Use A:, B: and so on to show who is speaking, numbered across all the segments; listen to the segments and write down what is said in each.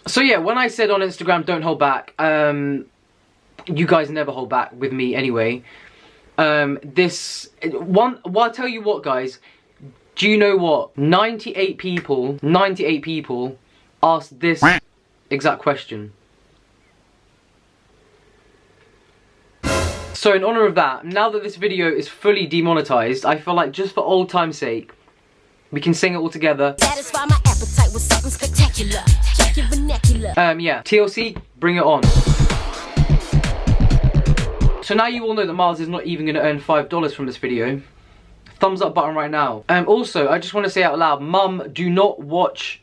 A: So yeah, when I said on Instagram, don't hold back, you guys never hold back with me anyway. Well, I'll tell you what, guys. Do you know what? 98 people asked this exact question. So in honor of that, now that this video is fully demonetized, I feel like just for old time's sake, we can sing it all together.
B: Satisfy my appetite with something spectacular. Check your vernacular.
A: Yeah, TLC, bring it on. So now you all know that Miles is not even going to earn $5 from this video. Thumbs up button right now. Also, I just want to say out loud, Mum, do not watch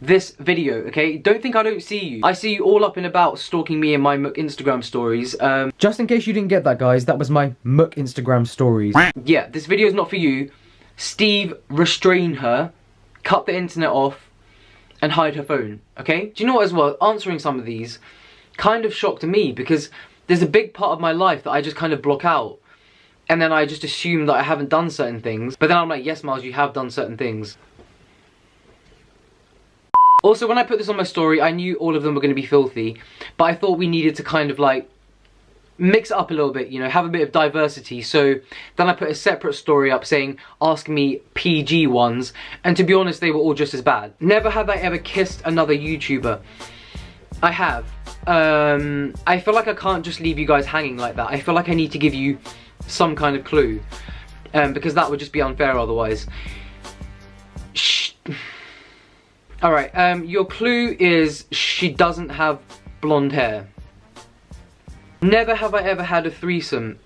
A: this video, okay? Don't think I don't see you. I see you all up and about stalking me in my Mook Instagram stories. Just in case you didn't get that, guys, that was my Mook Instagram stories. Yeah, this video is not for you. Steve, restrain her, cut the internet off, and hide her phone, okay? Do you know what as well? Answering some of these kind of shocked me because there's a big part of my life that I just kind of block out. And then I just assume that I haven't done certain things. But then I'm like, yes, Miles, you have done certain things. Also, when I put this on my story, I knew all of them were going to be filthy. But I thought we needed to kind of like mix it up a little bit, you know, have a bit of diversity. So then I put a separate story up saying, ask me PG ones. And to be honest, they were all just as bad. Never have I ever kissed another YouTuber. I have. I feel like I can't just leave you guys hanging like that. I feel like I need to give you some kind of clue. Because that would just be unfair otherwise. Shh. Alright, your clue is she doesn't have blonde hair. Never have I ever had a threesome.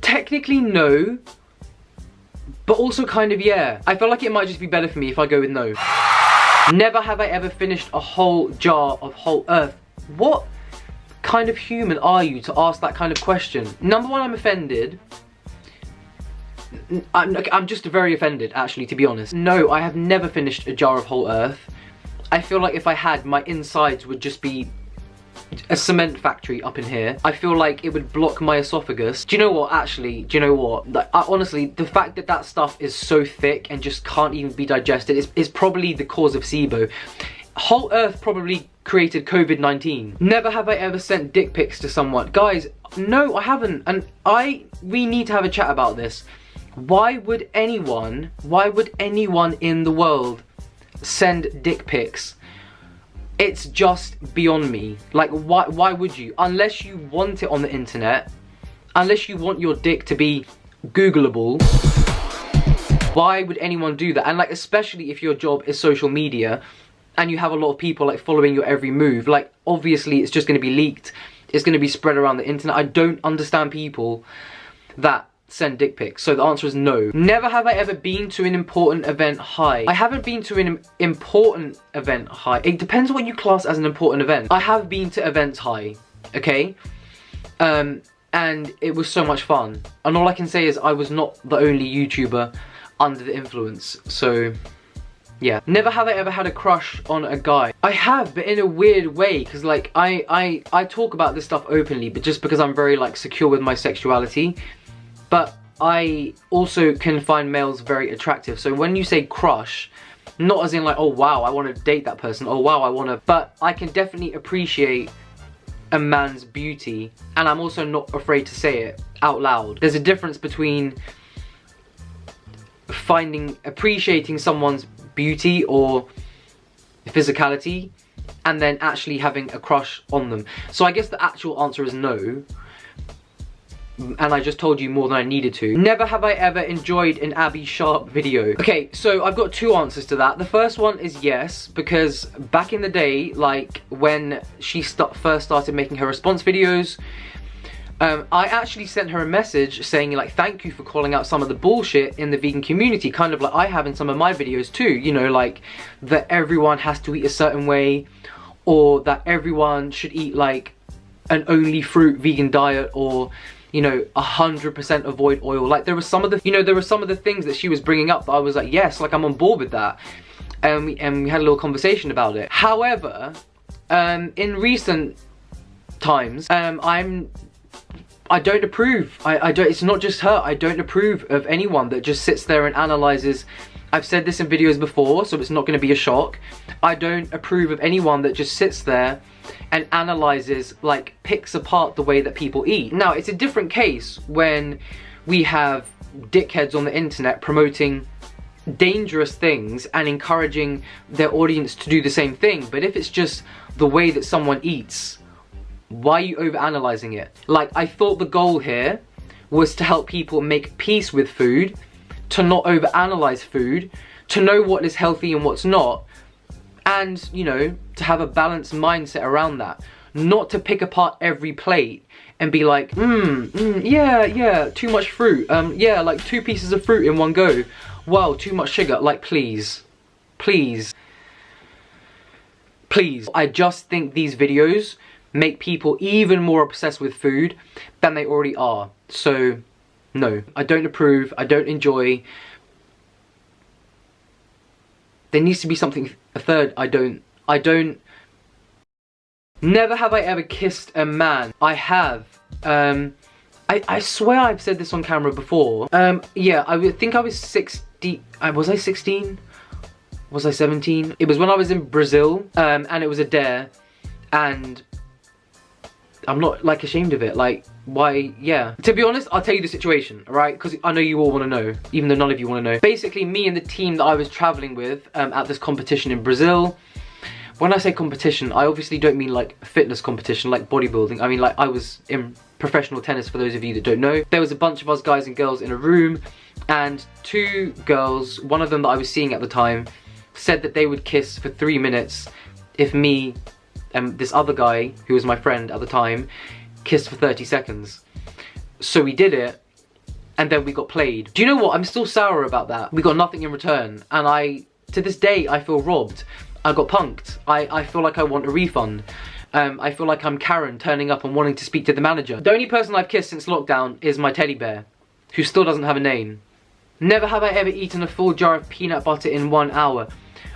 A: Technically no, but also kind of yeah. I feel like it might just be better for me if I go with no. Never have I ever finished a whole jar of WholeEarth. What kind of human are you to ask that kind of question? Number one, I'm offended. I'm just very offended, actually, to be honest. No, I have never finished a jar of WholeEarth. I feel like if I had, my insides would just be a cement factory up in here. I feel like it would block my esophagus. Do you know what, actually, do you know what? Like, honestly, the fact that that stuff is so thick and just can't even be digested is probably the cause of SIBO. WholeEarth probably created COVID-19. Never have I ever sent dick pics to someone. Guys, no, I haven't. And we need to have a chat about this. Why would anyone in the world send dick pics? It's just beyond me. Like, why would you? Unless you want it on the internet, unless you want your dick to be Googleable, why would anyone do that? And like, especially if your job is social media and you have a lot of people like following your every move, like obviously it's just going to be leaked. It's going to be spread around the internet. I don't understand people that send dick pics. So the answer is no. Never have I ever been to an important event high. I haven't been to an important event high. It depends what you class as an important event. I have been to events high, okay? And it was so much fun. And all I can say is I was not the only YouTuber under the influence. So yeah. Never have I ever had a crush on a guy. I have, but in a weird way, because like I talk about this stuff openly, but just because I'm very like secure with my sexuality. But I also can find males very attractive. So when you say crush, not as in like, oh wow, I want to date that person. Oh wow, I want to. But I can definitely appreciate a man's beauty. And I'm also not afraid to say it out loud. There's a difference between appreciating someone's beauty or physicality and then actually having a crush on them. So I guess the actual answer is no. And I just told you more than I needed to. Never have I ever enjoyed an Abby Sharp video. Okay, so I've got two answers to that. The first one is yes, because back in the day, like when she first started making her response videos, I actually sent her a message saying like, thank you for calling out some of the bullshit in the vegan community, kind of like I have in some of my videos too, you know, like that everyone has to eat a certain way, or that everyone should eat like an only fruit vegan diet, or you know, 100% avoid oil. Like there were some of the, you know, there were some of the things that she was bringing up that I was like, yes, like I'm on board with that. And we had a little conversation about it. However, in recent times, I'm I don't approve. I don't, it's not just her. I don't approve of anyone that just sits there and analyzes. I've said this in videos before, so it's not going to be a shock. I don't approve of anyone that just sits there and analyzes, like, picks apart the way that people eat. Now, it's a different case when we have dickheads on the internet promoting dangerous things and encouraging their audience to do the same thing. But if it's just the way that someone eats, why are you overanalyzing it? Like, I thought the goal here was to help people make peace with food, to not overanalyze food, to know what is healthy and what's not, and, you know, to have a balanced mindset around that. Not to pick apart every plate and be like, yeah, too much fruit. Yeah, like 2 pieces of fruit in one go. Wow, too much sugar. Like, please. Please. Please. I just think these videos make people even more obsessed with food than they already are. So, no. I don't approve. I don't enjoy. There needs to be something, a third. I don't. Never have I ever kissed a man. I have. I swear I've said this on camera before. Yeah, I think I was 16. Was I 16? Was I 17? It was when I was in Brazil, and it was a dare, and I'm not, like, ashamed of it. Like, why? Yeah. To be honest, I'll tell you the situation, alright? Because I know you all want to know, even though none of you want to know. Basically, me and the team that I was traveling with at this competition in Brazil. When I say competition, I obviously don't mean like a fitness competition, like bodybuilding. I mean, like, I was in professional tennis, for those of you that don't know. There was a bunch of us guys and girls in a room, and 2 girls, one of them that I was seeing at the time, said that they would kiss for 3 minutes if me and this other guy, who was my friend at the time, kissed for 30 seconds. So we did it, and then we got played. Do you know what? I'm still sour about that. We got nothing in return, and to this day, I feel robbed. I got punked. I feel like I want a refund. I feel like I'm Karen turning up and wanting to speak to the manager. The only person I've kissed since lockdown is my teddy bear, who still doesn't have a name. Never have I ever eaten a full jar of peanut butter in 1 hour.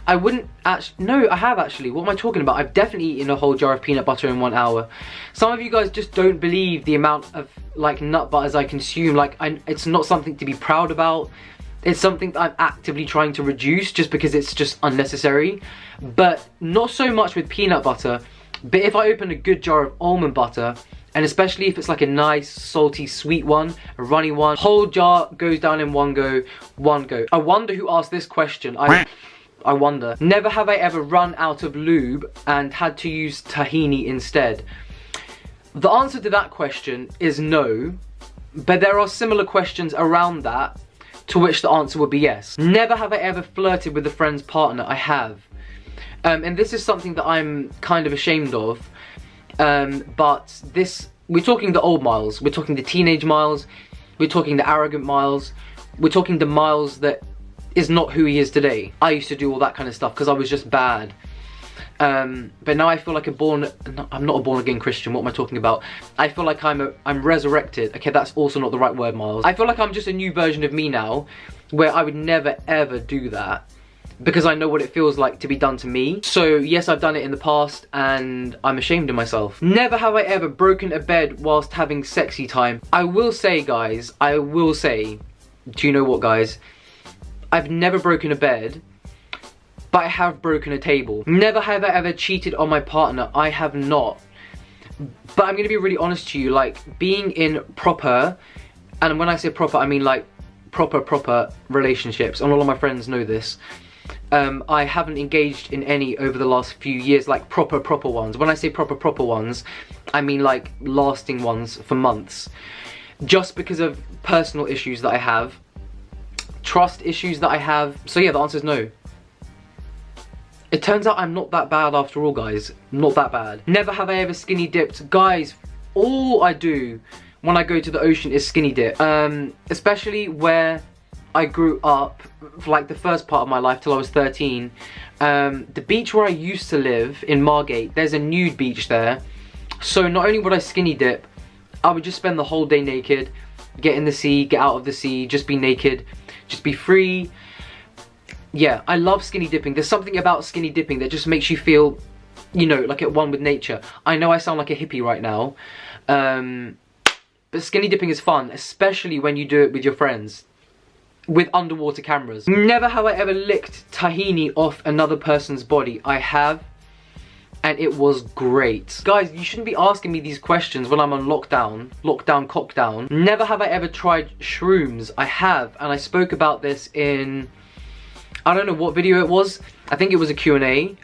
A: I wouldn't actually, no, I have actually. What am I talking about? I've definitely eaten a whole jar of peanut butter in 1 hour. Some of you guys just don't believe the amount of, like, nut butters I consume. Like, it's not something to be proud about. It's something that I'm actively trying to reduce just because it's just unnecessary. But not so much with peanut butter. But if I open a good jar of almond butter, and especially if it's like a nice, salty, sweet one, a runny one, whole jar goes down in one go. I wonder who asked this question. I wonder. Never have I ever run out of lube and had to use tahini instead. The answer to that question is no. But there are similar questions around that, to which the answer would be yes. Never have I ever flirted with a friend's partner. I have. And this is something that I'm kind of ashamed of. But this, we're talking the old Miles. We're talking the teenage Miles. We're talking the arrogant Miles. We're talking the Miles that is not who he is today. I used to do all that kind of stuff because I was just bad. But now I feel like I'm not a born again Christian. What am I talking about? I feel like I'm resurrected. Okay, that's also not the right word, Miles. I feel like I'm just a new version of me now, where I would never ever do that because I know what it feels like to be done to me. So yes, I've done it in the past and I'm ashamed of myself. Never have I ever broken a bed whilst having sexy time. I will say, guys, do you know what, guys? I've never broken a bed, but I have broken a table. Never have I ever cheated on my partner. I have not. But I'm gonna be really honest to you, like, being in proper, and when I say proper, I mean like proper relationships, and all of my friends know this. I haven't engaged in any over the last few years, like proper ones. When I say proper ones, I mean like lasting ones for months. Just because of personal issues that I have, trust issues that I have. So yeah, the answer is no. It turns out I'm not that bad after all, guys. Not that bad. Never have I ever skinny dipped. Guys, all I do when I go to the ocean is skinny dip. Especially where I grew up, for like the first part of my life till I was 13. The beach where I used to live in Margate, there's a nude beach there. So not only would I skinny dip, I would just spend the whole day naked, get in the sea, get out of the sea, just be naked, just be free. Yeah, I love skinny dipping. There's something about skinny dipping that just makes you feel, you know, like at one with nature. I know I sound like a hippie right now, but skinny dipping is fun, especially when you do it with your friends. With underwater cameras. Never have I ever licked tahini off another person's body. I have, and it was great. Guys, you shouldn't be asking me these questions when I'm on lockdown, cockdown. Never have I ever tried shrooms. I have, and I spoke about this in, I don't know what video it was. I think it was a Q&A,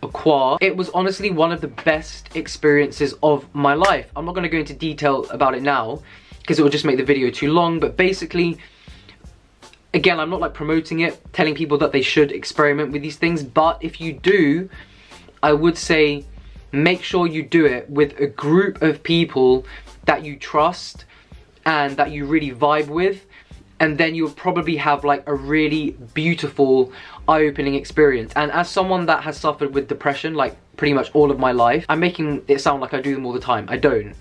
A: a quar. It was honestly one of the best experiences of my life. I'm not gonna go into detail about it now, because it will just make the video too long, but basically, again, I'm not like promoting it, telling people that they should experiment with these things, but if you do, I would say make sure you do it with a group of people that you trust and that you really vibe with, and then you'll probably have like a really beautiful, eye-opening experience. And as someone that has suffered with depression like pretty much all of my life, I'm making it sound like I do them all the time. I don't.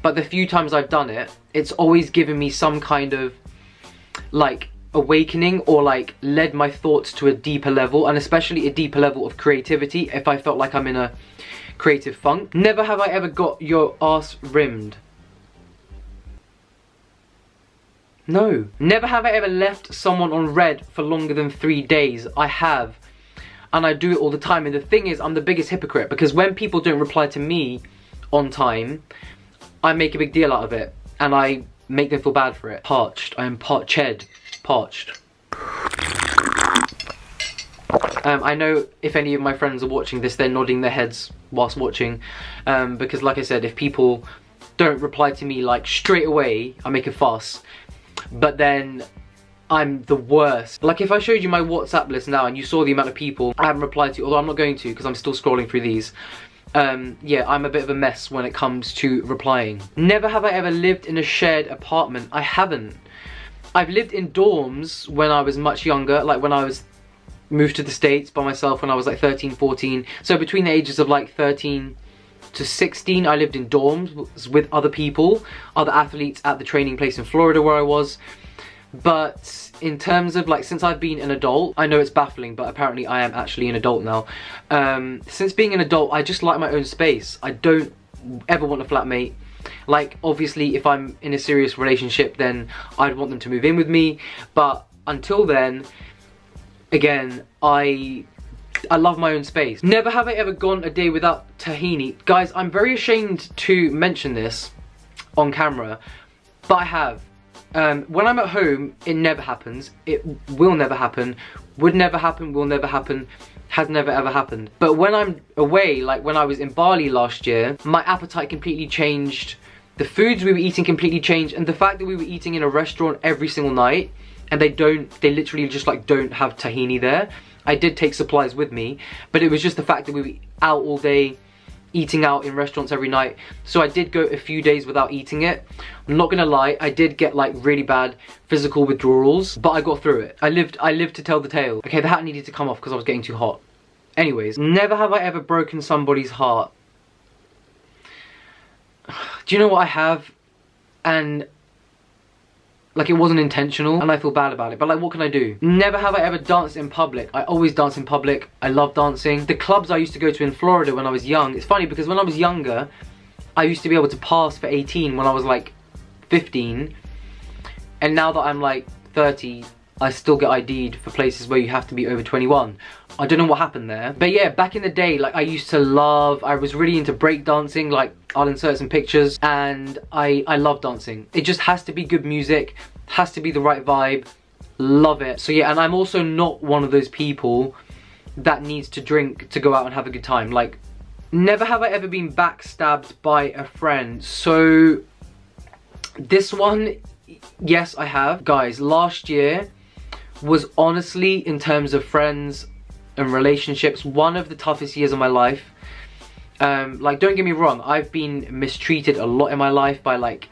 A: But the few times I've done it, it's always given me some kind of like awakening, or like led my thoughts to a deeper level, and especially a deeper level of creativity if I felt like I'm in a creative funk. Never have I ever got your ass rimmed. No. Never have I ever left someone on red for longer than 3 days. I have, and I do it all the time. And the thing is, I'm the biggest hypocrite, because when people don't reply to me on time, I make a big deal out of it and I make them feel bad for it. Parched. I am parched. I know if any of my friends are watching this, they're nodding their heads whilst watching, because like I said, if people don't reply to me like straight away, I make a fuss, but then I'm the worst. Like if I showed you my WhatsApp list now and you saw the amount of people I haven't replied to, although I'm not going to because I'm still scrolling through these, yeah, I'm a bit of a mess when it comes to replying. Never have I ever lived in a shared apartment. I haven't. I've lived in dorms when I was much younger, like when I was moved to the States by myself when I was like 13, 14. So between the ages of like 13 to 16, I lived in dorms with other people, other athletes at the training place in Florida where I was. But in terms of like, since I've been an adult, I know it's baffling, but apparently I am actually an adult now. Since being an adult, I just like my own space. I don't ever want a flatmate. Like obviously if I'm in a serious relationship, then I'd want them to move in with me, but until then, again, I love my own space. Never have I ever gone a day without tahini. Guys, I'm very ashamed to mention this on camera, but I have. When I'm at home, it never happens. It will never happen. Would never happen, will never happen. Has never ever happened. But when I'm away, like when I was in Bali last year, my appetite completely changed. The foods we were eating completely changed, and the fact that we were eating in a restaurant every single night, and they literally just like don't have tahini there. I did take supplies with me, but it was just the fact that we were out all day, eating out in restaurants every night. So I did go a few days without eating it. I'm not gonna lie, I did get like really bad physical withdrawals, but I got through it. I lived to tell the tale. Okay, the hat needed to come off because I was getting too hot. Anyways, never have I ever broken somebody's heart. Do you know what I have? And like it wasn't intentional and I feel bad about it, but like what can I do? Never have I ever danced in public. I always dance in public. I love dancing. The clubs I used to go to in Florida when I was young, it's funny because when I was younger, I used to be able to pass for 18 when I was like 15, and now that I'm like 30, I still get ID'd for places where you have to be over 21. I don't know what happened there. But yeah, back in the day, like I used to love, I was really into breakdancing, like I'll insert some pictures, and I love dancing. It just has to be good music, has to be the right vibe, love it. So yeah, and I'm also not one of those people that needs to drink to go out and have a good time. Like, never have I ever been backstabbed by a friend. So this one, yes I have. Guys, last year was honestly, in terms of friends and relationships, one of the toughest years of my life. Like, don't get me wrong, I've been mistreated a lot in my life by like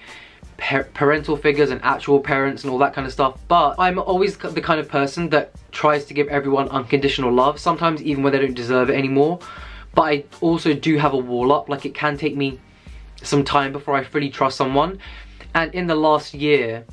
A: parental figures and actual parents and all that kind of stuff, but I'm always the kind of person that tries to give everyone unconditional love, sometimes even when they don't deserve it anymore. But I also do have a wall up. Like, it can take me some time before I fully trust someone, and in the last year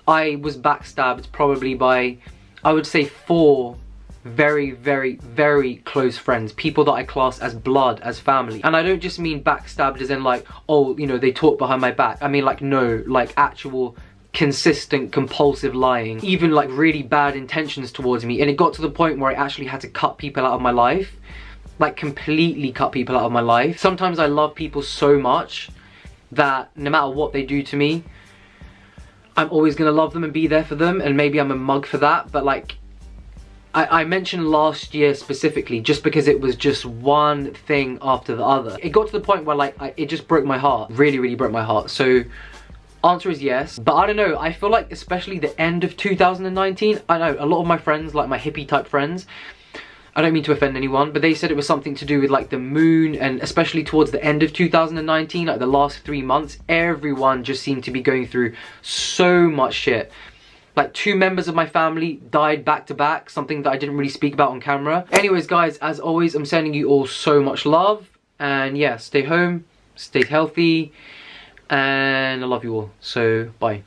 A: I was backstabbed probably by, I would say, 4 very, very, very close friends, people that I class as blood, as family. And I don't just mean backstabbed as in like, oh, you know, they talk behind my back. I mean like, no, like actual consistent compulsive lying, even like really bad intentions towards me. And it got to the point where I actually had to cut people out of my life, like completely cut people out of my life. Sometimes I love people so much that no matter what they do to me, I'm always gonna love them and be there for them. And maybe I'm a mug for that, but like I mentioned last year specifically just because it was just one thing after the other. It got to the point where like it just broke my heart, really, really broke my heart. So answer is yes, but I don't know, I feel like especially the end of 2019, I know a lot of my friends, like my hippie type friends, I don't mean to offend anyone, but they said it was something to do with like the moon, and especially towards the end of 2019, like the last 3 months, everyone just seemed to be going through so much shit. Like 2 members of my family died back to back, something that I didn't really speak about on camera. Anyways guys, as always, I'm sending you all so much love, and yeah, stay home, stay healthy, and I love you all, so bye.